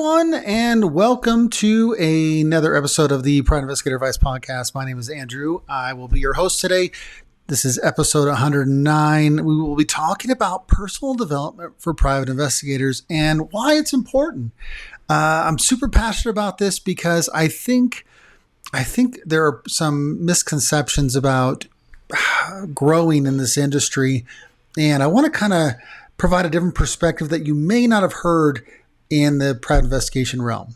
everyone, and welcome to another episode of the Private Investigator Advice Podcast. My name is Andrew. I will be your host today. This is episode 109. We will be talking about personal development for private investigators and why it's important. I'm super passionate about this because I think there are some misconceptions about growing in this industry, and I want to kind of provide a different perspective that you may not have heard in the private investigation realm.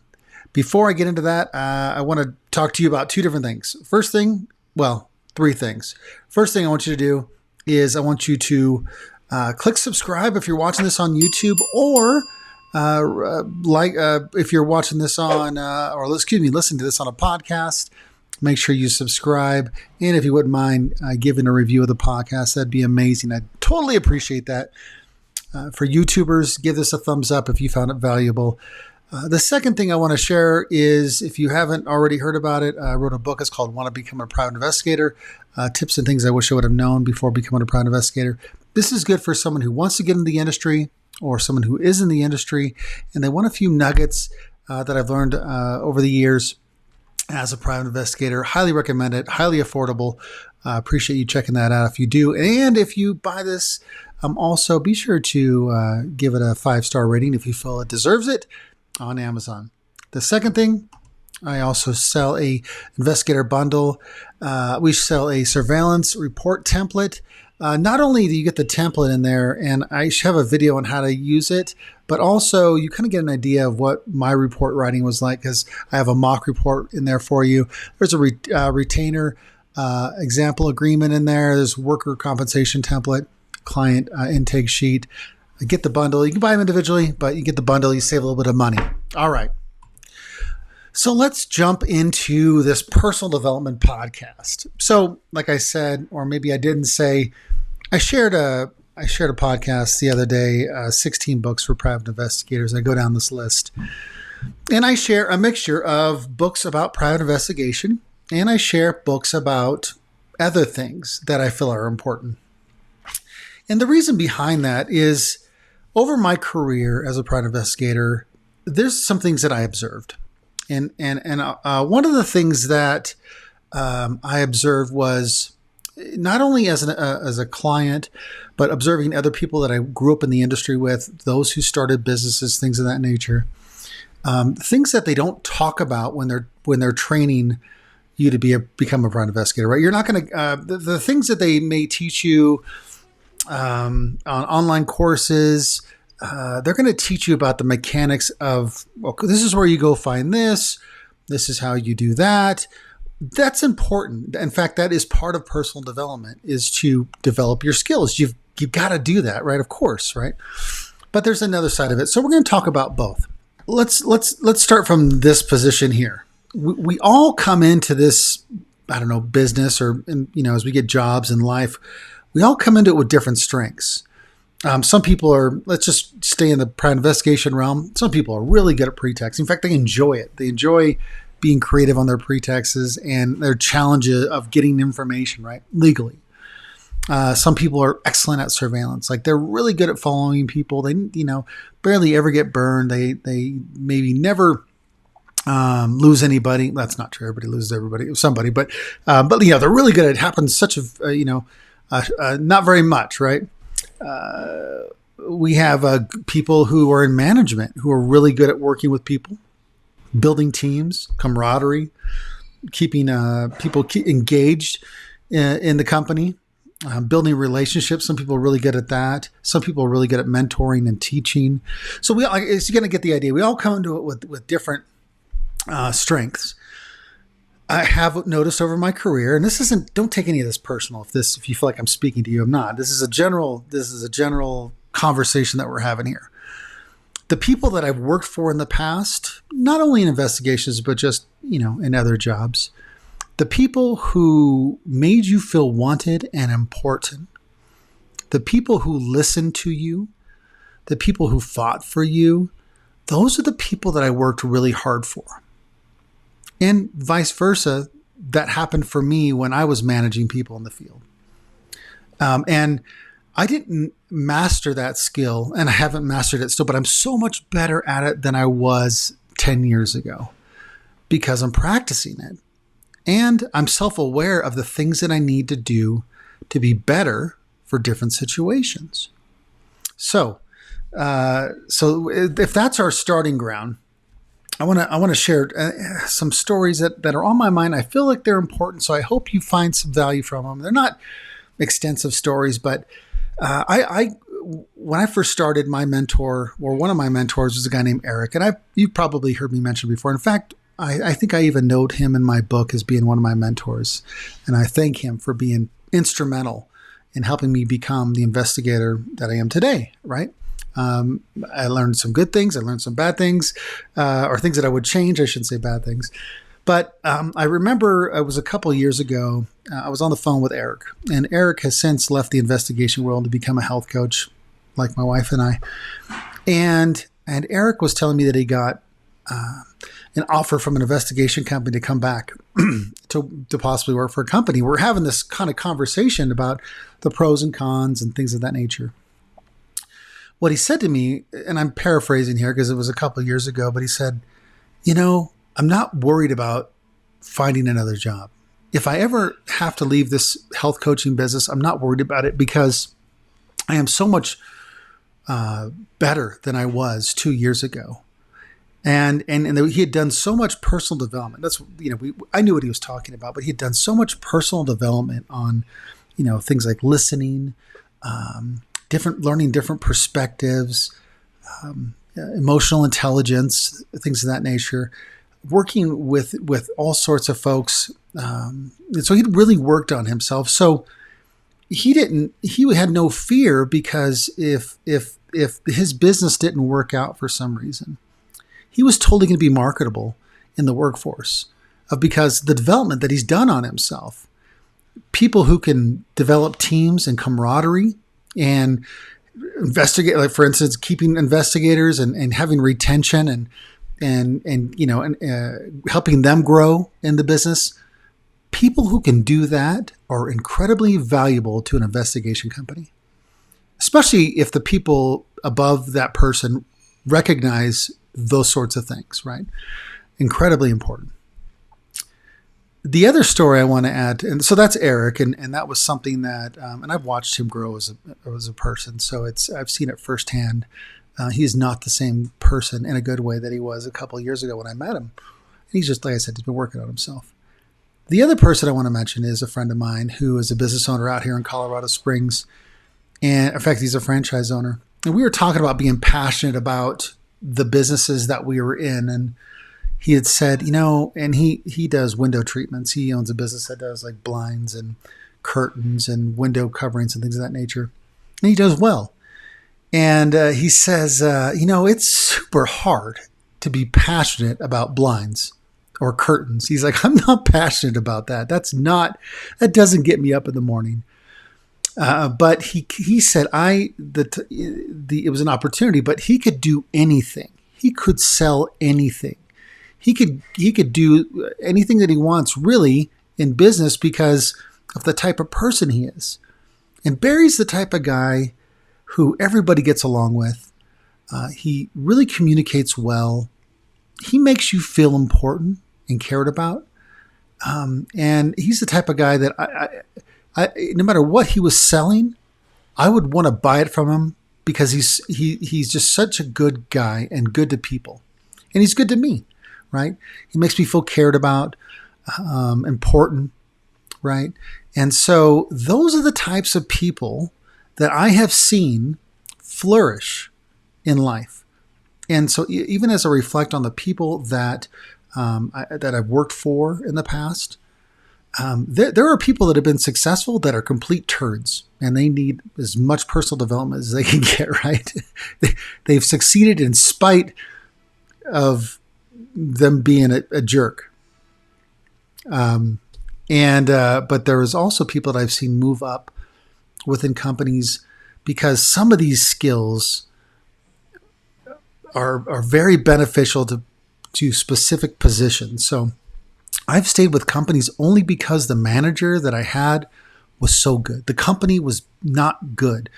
Before I get into that, I want to talk to you about two different things. Three things. First thing I want you to do is I want you to click subscribe if you're watching this on YouTube, or if you're watching this on, listen to this on a podcast. Make sure you subscribe, and if you wouldn't mind giving a review of the podcast, that'd be amazing. I'd totally appreciate that. For YouTubers, give this a thumbs up if you found it valuable. The second thing I want to share is, if you haven't already heard about it, I wrote a book. It's called Want to Become a Private Investigator, Tips and Things I Wish I Would Have Known Before Becoming a Private Investigator. This is good for someone who wants to get into the industry or someone who is in the industry, and they want a few nuggets that I've learned over the years as a private investigator. Highly recommend it. Highly affordable. Appreciate you checking that out if you do. And if you buy this, also be sure to give it a 5-star rating if you feel it deserves it on Amazon. The second thing, I also sell a investigator bundle. We sell a surveillance report template. Not only do you get the template in there, and I have a video on how to use it, but also you kind of get an idea of what my report writing was like, because I have a mock report in there for you. There's a retainer example agreement in there. There's worker compensation template, client intake sheet. Get the bundle. You can buy them individually, but you get the bundle, you save a little bit of money. All right. So let's jump into this personal development podcast. So like I said, or maybe I didn't say, I shared a podcast the other day, 16 books for private investigators. I go down this list and I share a mixture of books about private investigation, and I share books about other things that I feel are important. And the reason behind that is, over my career as a private investigator, there's some things that I observed. And one of the things that I observed was not only as a client, but observing other people that I grew up in the industry with, those who started businesses, things of that nature, things that they don't talk about when they're training you to become a private investigator, right? You're not going to the things that they may teach you on online courses. They're going to teach you about the mechanics of, well, this is where you go find this. This is how you do that. That's important. In fact, that is part of personal development, is to develop your skills. You've got to do that, right? Of course, right? But there's another side of it. So we're going to talk about both. Let's start from this position here. We all come into this, business, or as we get jobs in life, we all come into it with different strengths. Some people are, let's just stay in the private investigation realm. Some people are really good at pretexts. In fact, they enjoy it. They enjoy being creative on their pretexts and their challenges of getting information, right, legally. Some people are excellent at surveillance. Like, they're really good at following people. They, barely ever get burned. They maybe never lose anybody. That's not true. Everybody loses somebody, but they're really good. It happens not very much, right? We have people who are in management who are really good at working with people, building teams, camaraderie, keeping people engaged in the company, building relationships. Some people are really good at that. Some people are really good at mentoring and teaching. So you're going to get the idea. We all come into it with different strengths. I have noticed over my career, and don't take any of this personal. If you feel like I'm speaking to you, I'm not. This is a general conversation that we're having here. The people that I've worked for in the past, not only in investigations, but just, in other jobs, the people who made you feel wanted and important, the people who listened to you, the people who fought for you, those are the people that I worked really hard for. And vice versa, that happened for me when I was managing people in the field. And I didn't master that skill, and I haven't mastered it still, but I'm so much better at it than I was 10 years ago because I'm practicing it. And I'm self-aware of the things that I need to do to be better for different situations. So if that's our starting ground, I want to share some stories that are on my mind. I feel like they're important, so I hope you find some value from them. They're not extensive stories, but when I first started, my mentor, or one of my mentors, was a guy named Eric, and you've probably heard me mention before. In fact, I think I even note him in my book as being one of my mentors, and I thank him for being instrumental in helping me become the investigator that I am today, right? I learned some good things. I learned some bad things, or things that I would change. I shouldn't say bad things. But I remember it was a couple of years ago, I was on the phone with Eric. And Eric has since left the investigation world to become a health coach, like my wife and I. And Eric was telling me that he got an offer from an investigation company to come back to possibly work for a company. We're having this kind of conversation about the pros and cons and things of that nature. What he said to me, and I'm paraphrasing here because it was a couple of years ago, but he said, I'm not worried about finding another job. If I ever have to leave this health coaching business, I'm not worried about it because I am so much better than I was 2 years ago. And he had done so much personal development. That's, I knew what he was talking about, but he had done so much personal development on, things like listening, learning different perspectives, emotional intelligence, things of that nature, working with all sorts of folks. So he'd really worked on himself. So he had no fear because if his business didn't work out for some reason, he was totally going to be marketable in the workforce because the development that he's done on himself, people who can develop teams and camaraderie and investigate, like for instance, keeping investigators and having retention and helping them grow in the business. People who can do that are incredibly valuable to an investigation company, especially if the people above that person recognize those sorts of things, right? Incredibly important. The other story I want to add, and so that's Eric, and that was something that, and I've watched him grow as a person, so I've seen it firsthand. He's not the same person in a good way that he was a couple of years ago when I met him. He's just, like I said, he's been working on himself. The other person I want to mention is a friend of mine who is a business owner out here in Colorado Springs, and in fact, he's a franchise owner. And we were talking about being passionate about the businesses that we were in, and he had said, and he does window treatments. He owns a business that does like blinds and curtains and window coverings and things of that nature. And he does well. And he says, it's super hard to be passionate about blinds or curtains. He's like, I'm not passionate about that. That doesn't get me up in the morning. But he said, it was an opportunity, but he could do anything. He could sell anything. He could do anything that he wants really in business because of the type of person he is. And Barry's the type of guy who everybody gets along with. He really communicates well. He makes you feel important and cared about. And he's the type of guy that I no matter what he was selling, I would want to buy it from him because he's just such a good guy and good to people. And he's good to me, right? He makes me feel cared about, important, right? And so those are the types of people that I have seen flourish in life. And so even as I reflect on the people that I've worked for in the past, there are people that have been successful that are complete turds, and they need as much personal development as they can get, right? They've succeeded in spite of them being a jerk. But there is also people that I've seen move up within companies because some of these skills are very beneficial to specific positions. So I've stayed with companies only because the manager that I had was so good. The company was not good,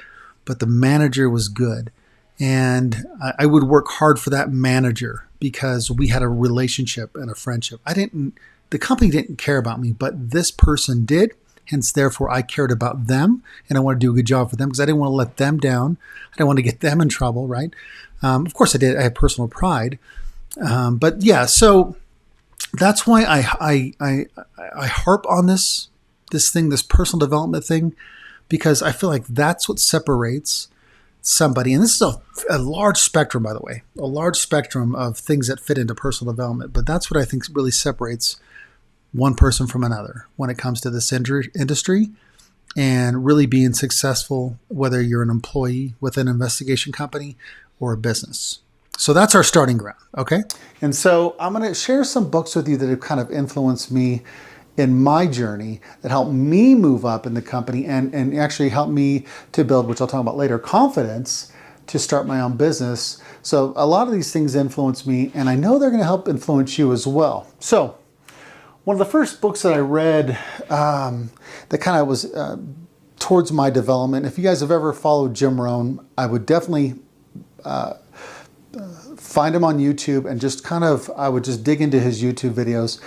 but the manager was good. And I would work hard for that manager because we had a relationship and a friendship. The company didn't care about me, but this person did. Hence, therefore, I cared about them and I wanted to do a good job for them because I didn't want to let them down. I didn't want to get them in trouble, right? Of course I did. I had personal pride. But yeah, so that's why I harp on this personal development thing, because I feel like that's what separates somebody. And this is a large spectrum, by the way, a large spectrum of things that fit into personal development. But that's what I think really separates one person from another when it comes to this industry and really being successful, whether you're an employee with an investigation company or a business. So that's our starting ground, okay? And so I'm going to share some books with you that have kind of influenced me in my journey, that helped me move up in the company and actually helped me to build, which I'll talk about later, confidence to start my own business. So a lot of these things influence me, and I know they're going to help influence you as well. So one of the first books that I read that kind of was towards my development, if you guys have ever followed Jim Rohn, I would definitely find him on YouTube and I would just dig into his YouTube videos.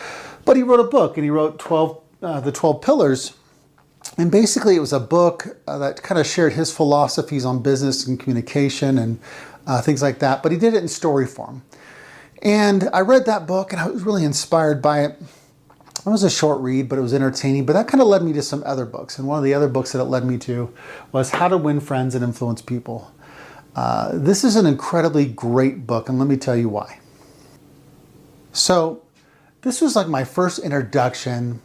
But he wrote a book, and he wrote the 12 Pillars. And basically it was a book that kind of shared his philosophies on business and communication and things like that. But he did it in story form. And I read that book and I was really inspired by it. It was a short read, but it was entertaining. But that kind of led me to some other books. And one of the other books that it led me to was How to Win Friends and Influence People. This is an incredibly great book, and let me tell you why. So this was like my first introduction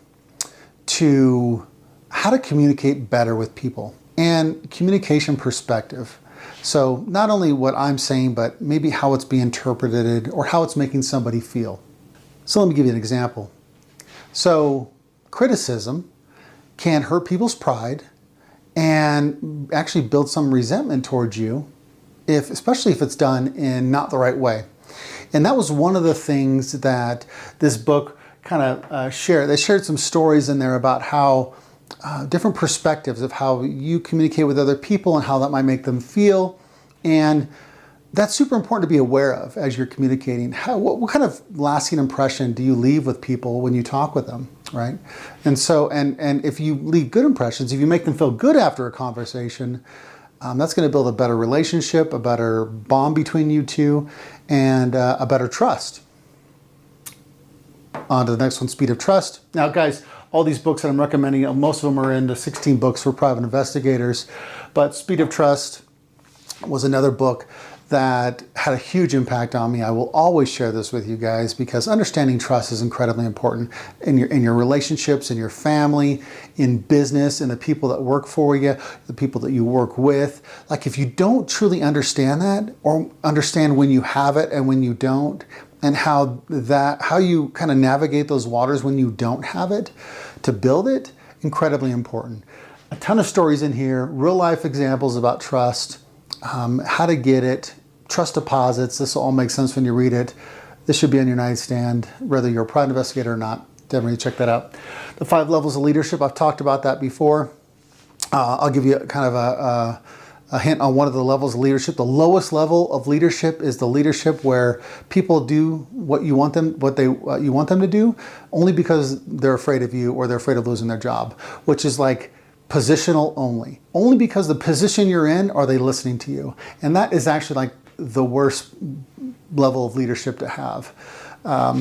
to how to communicate better with people and communication perspective. So not only what I'm saying, but maybe how it's being interpreted or how it's making somebody feel. So let me give you an example. So criticism can hurt people's pride and actually build some resentment towards you, especially if it's done in not the right way. And that was one of the things that this book kind of shared. They shared some stories in there about how different perspectives of how you communicate with other people and how that might make them feel. And that's super important to be aware of as you're communicating. What kind of lasting impression do you leave with people when you talk with them, right? And so, and if you leave good impressions, if you make them feel good after a conversation, that's going to build a better relationship, a better bond between you two, and a better trust. On to the next one, Speed of Trust. Now, guys, all these books that I'm recommending, most of them are in the 16 books for private investigators, but Speed of Trust was another book that had a huge impact on me. I will always share this with you guys because understanding trust is incredibly important in your relationships, in your family, in business, in the people that work for you, the people that you work with. Like if you don't truly understand that, or understand when you have it and when you don't, and how you kind of navigate those waters when you don't have it, to build it, incredibly important. A ton of stories in here, real life examples about trust, how to get it, trust deposits. This will all make sense when you read it. This should be on your nightstand, whether you're a private investigator or not. Definitely check that out. The 5 levels of leadership, I've talked about that before. I'll give you kind of a hint on one of the levels of leadership. The lowest level of leadership is the leadership where people do what you want them to do, only because they're afraid of you or they're afraid of losing their job, which is like positional only. Only because the position you're in are they listening to you. And that is actually like the worst level of leadership to have.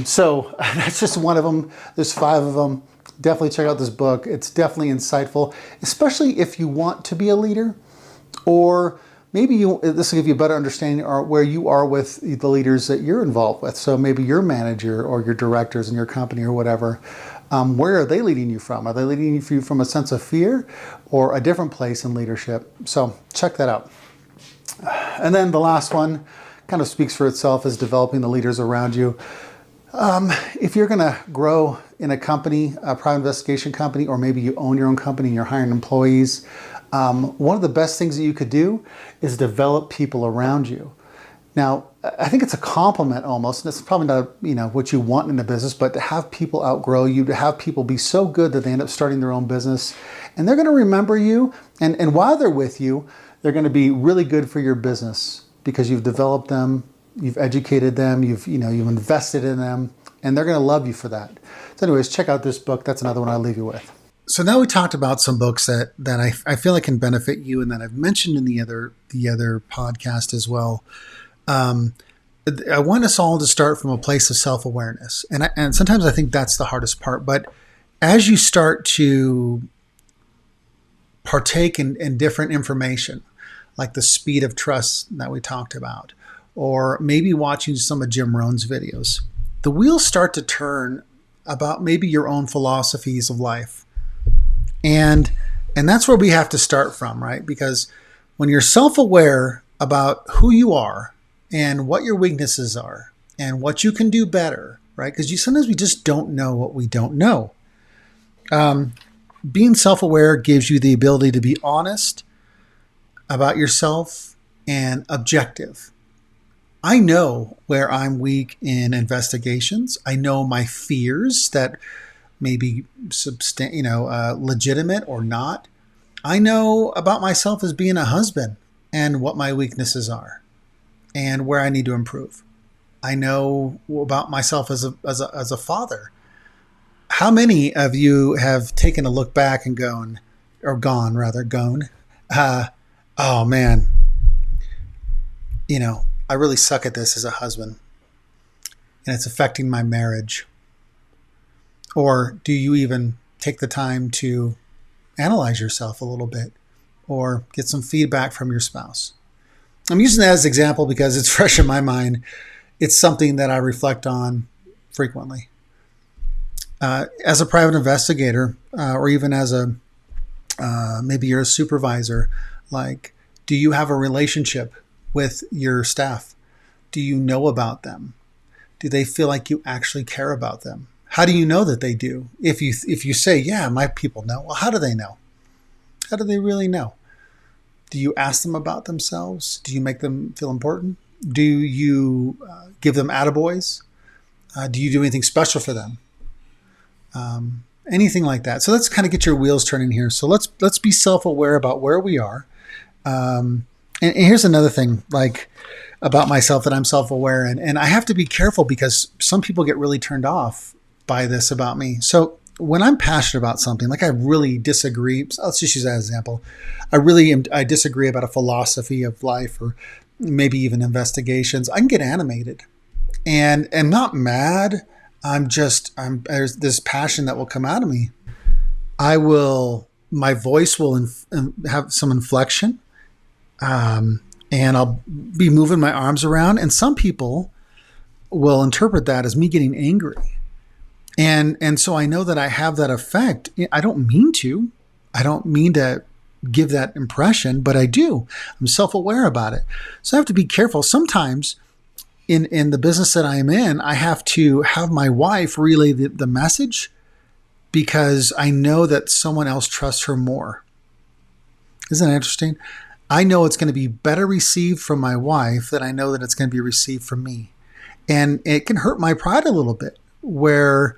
So that's just one of them. There's 5 of them. Definitely check out this book. It's definitely insightful, especially if you want to be a leader, or maybe this will give you a better understanding of where you are with the leaders that you're involved with. So maybe your manager or your directors in your company or whatever. Where are they leading you from? Are they leading you from a sense of fear or a different place in leadership? So check that out. And then the last one kind of speaks for itself, is developing the leaders around you. If you're going to grow in a company, a private investigation company, or maybe you own your own company and you're hiring employees, one of the best things that you could do is develop people around you. Now, I think it's a compliment almost, and it's probably not, what you want in a business, but to have people outgrow you, to have people be so good that they end up starting their own business, and they're going to remember you, and while they're with you, they're going to be really good for your business because you've developed them, you've educated them, you've invested in them, and they're going to love you for that. So anyways, check out this book. That's another one I'll leave you with. So now we talked about some books that I feel like can benefit you, and that I've mentioned in the other podcast as well. I want us all to start from a place of self-awareness. And sometimes I think that's the hardest part. But as you start to partake in different information, like the speed of trust that we talked about, or maybe watching some of Jim Rohn's videos, the wheels start to turn about maybe your own philosophies of life. And that's where we have to start from, right? Because when you're self-aware about who you are and what your weaknesses are and what you can do better, right? Because sometimes we just don't know what we don't know. Being self-aware gives you the ability to be honest about yourself and objective. I know where I'm weak in investigations. I know my fears that may be legitimate or not. I know about myself as being a husband and what my weaknesses are and where I need to improve. I know about myself as a father. How many of you have taken a look back and gone, oh man, I really suck at this as a husband and it's affecting my marriage? Or do you even take the time to analyze yourself a little bit or get some feedback from your spouse? I'm using that as an example because it's fresh in my mind. It's something that I reflect on frequently. As a private investigator, or even as maybe you're a supervisor, like, do you have a relationship with your staff? Do you know about them? Do they feel like you actually care about them? How do you know that they do? If you say, yeah, my people know, well, how do they know? How do they really know? Do you ask them about themselves? Do you make them feel important? Do you give them attaboys? Do you do anything special for them? Anything like that. So let's kind of get your wheels turning here. So let's be self-aware about where we are. And here's another thing, like about myself, that I'm self-aware, and I have to be careful because some people get really turned off by this about me. So when I'm passionate about something, like I really disagree, so let's just use that as an example. I disagree about a philosophy of life or maybe even investigations. I can get animated and not mad. There's this passion that will come out of me. My voice will have some inflection. And I'll be moving my arms around, and some people will interpret that as me getting angry. And so I know that I have that effect. I don't mean to give that impression, but I do. I'm self-aware about it. So I have to be careful. Sometimes in the business that I am in, I have to have my wife relay the message because I know that someone else trusts her more. Isn't that interesting? I know it's going to be better received from my wife than I know that it's going to be received from me. And it can hurt my pride a little bit where,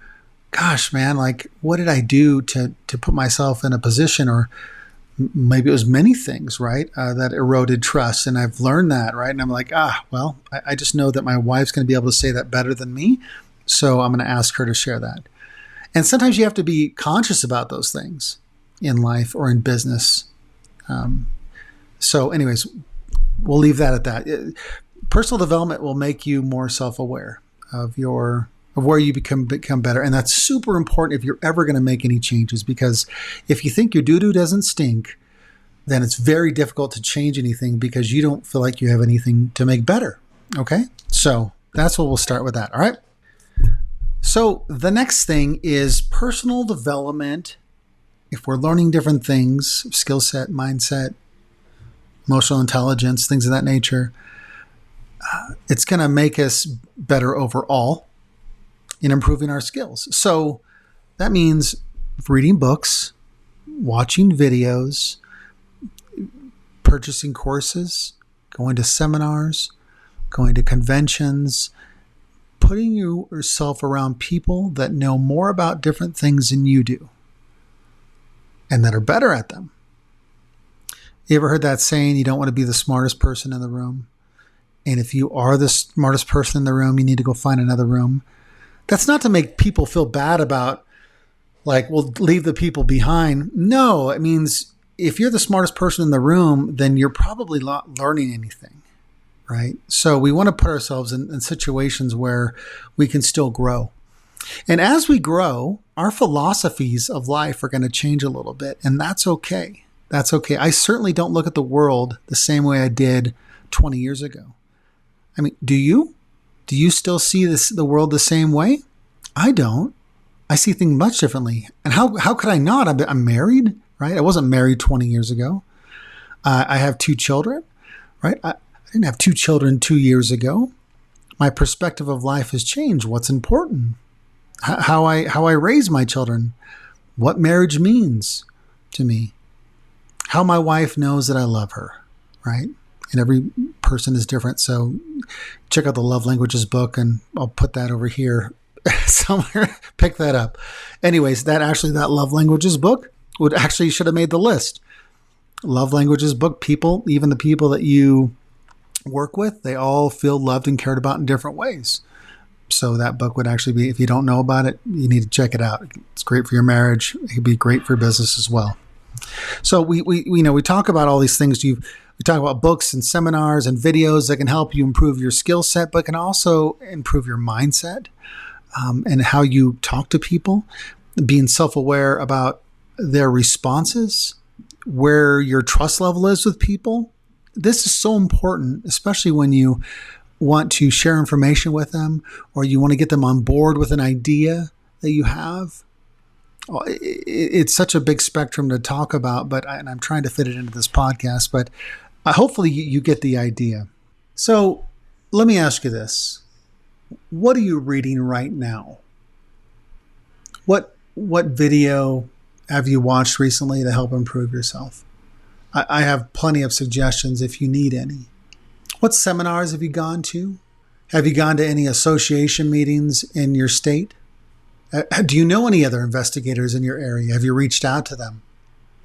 gosh, man, like, what did I do to put myself in a position, or maybe it was many things, right, that eroded trust. And I've learned that, right? And I'm like, well, I just know that my wife's going to be able to say that better than me. So I'm going to ask her to share that. And sometimes you have to be conscious about those things in life or in business. So anyways, we'll leave that at that. Personal development will make you more self-aware of where you become better. And that's super important if you're ever going to make any changes, because if you think your doo-doo doesn't stink, then it's very difficult to change anything because you don't feel like you have anything to make better. Okay. So that's what we'll start with that. All right. So the next thing is personal development. If we're learning different things, skill set, mindset, emotional intelligence, things of that nature, it's going to make us better overall in improving our skills. So that means reading books, watching videos, purchasing courses, going to seminars, going to conventions, putting yourself around people that know more about different things than you do and that are better at them. You ever heard that saying, you don't want to be the smartest person in the room? And if you are the smartest person in the room, you need to go find another room. That's not to make people feel bad about, like, we'll leave the people behind. No, it means if you're the smartest person in the room, then you're probably not learning anything, right? So we want to put ourselves in situations where we can still grow. And as we grow, our philosophies of life are going to change a little bit, and that's okay. That's okay. I certainly don't look at the world the same way I did 20 years ago. I mean, do you? Do you still see the world the same way? I don't. I see things much differently. And how could I not? I'm married, right? I wasn't married 20 years ago. I have 2 children, right? I didn't have 2 children 2 years ago. My perspective of life has changed. What's important? How I raise my children. What marriage means to me. How my wife knows that I love her, right? And every person is different. So check out the Love Languages book, and I'll put that over here somewhere. Pick that up. Anyways, that Love Languages book should have made the list. Love Languages book, people, even the people that you work with, they all feel loved and cared about in different ways. So that book would actually be, if you don't know about it, you need to check it out. It's great for your marriage. It could be great for business as well. So we talk about all these things. We talk about books and seminars and videos that can help you improve your skill set, but can also improve your mindset and how you talk to people, being self-aware about their responses, where your trust level is with people. This is so important, especially when you want to share information with them or you want to get them on board with an idea that you have. It's such a big spectrum to talk about, and I'm trying to fit it into this podcast, but hopefully you get the idea. So let me ask you this. What are you reading right now? What video have you watched recently to help improve yourself? I have plenty of suggestions if you need any. What seminars have you gone to? Have you gone to any association meetings in your state? Do you know any other investigators in your area? Have you reached out to them?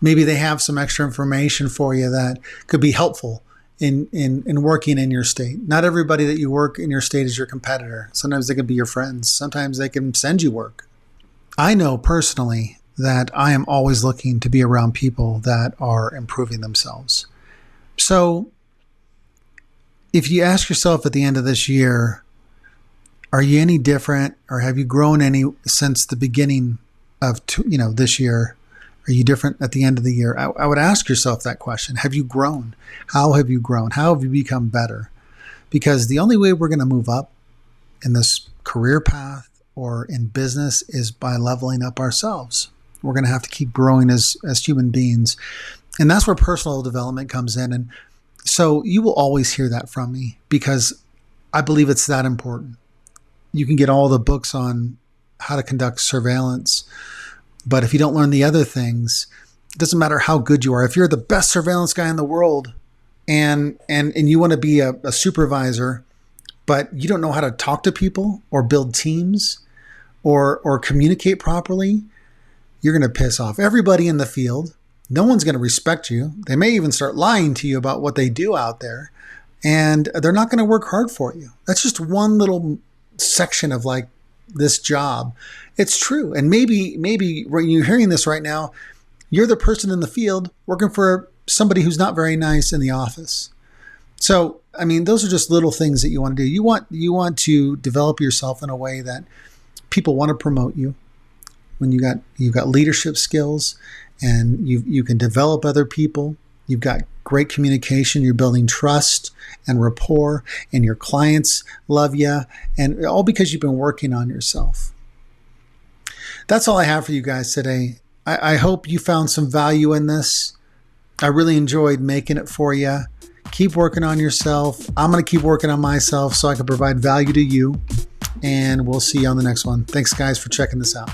Maybe they have some extra information for you that could be helpful in working in your state. Not everybody that you work in your state is your competitor. Sometimes they can be your friends. Sometimes they can send you work. I know personally that I am always looking to be around people that are improving themselves. So if you ask yourself at the end of this year, are you any different, or have you grown any since the beginning of this year? Are you different at the end of the year? I would ask yourself that question. Have you grown? How have you grown? How have you become better? Because the only way we're going to move up in this career path or in business is by leveling up ourselves. We're going to have to keep growing as human beings. And that's where personal development comes in. And so you will always hear that from me because I believe it's that important. You can get all the books on how to conduct surveillance, but if you don't learn the other things, it doesn't matter how good you are. If you're the best surveillance guy in the world and you want to be a supervisor, but you don't know how to talk to people or build teams or communicate properly, you're going to piss off everybody in the field. No one's going to respect you. They may even start lying to you about what they do out there, and they're not going to work hard for you. That's just one little section of like this job. It's true. And maybe when you're hearing this right now, you're the person in the field working for somebody who's not very nice in the office. So, I mean, those are just little things that you want to do. You want to develop yourself in a way that people want to promote you. When you've got leadership skills and you can develop other people. You've got great communication. You're building trust and rapport, and your clients love you, and all because you've been working on yourself. That's all I have for you guys today. I hope you found some value in this. I really enjoyed making it for you. Keep working on yourself. I'm going to keep working on myself so I can provide value to you, and we'll see you on the next one. Thanks, guys, for checking this out.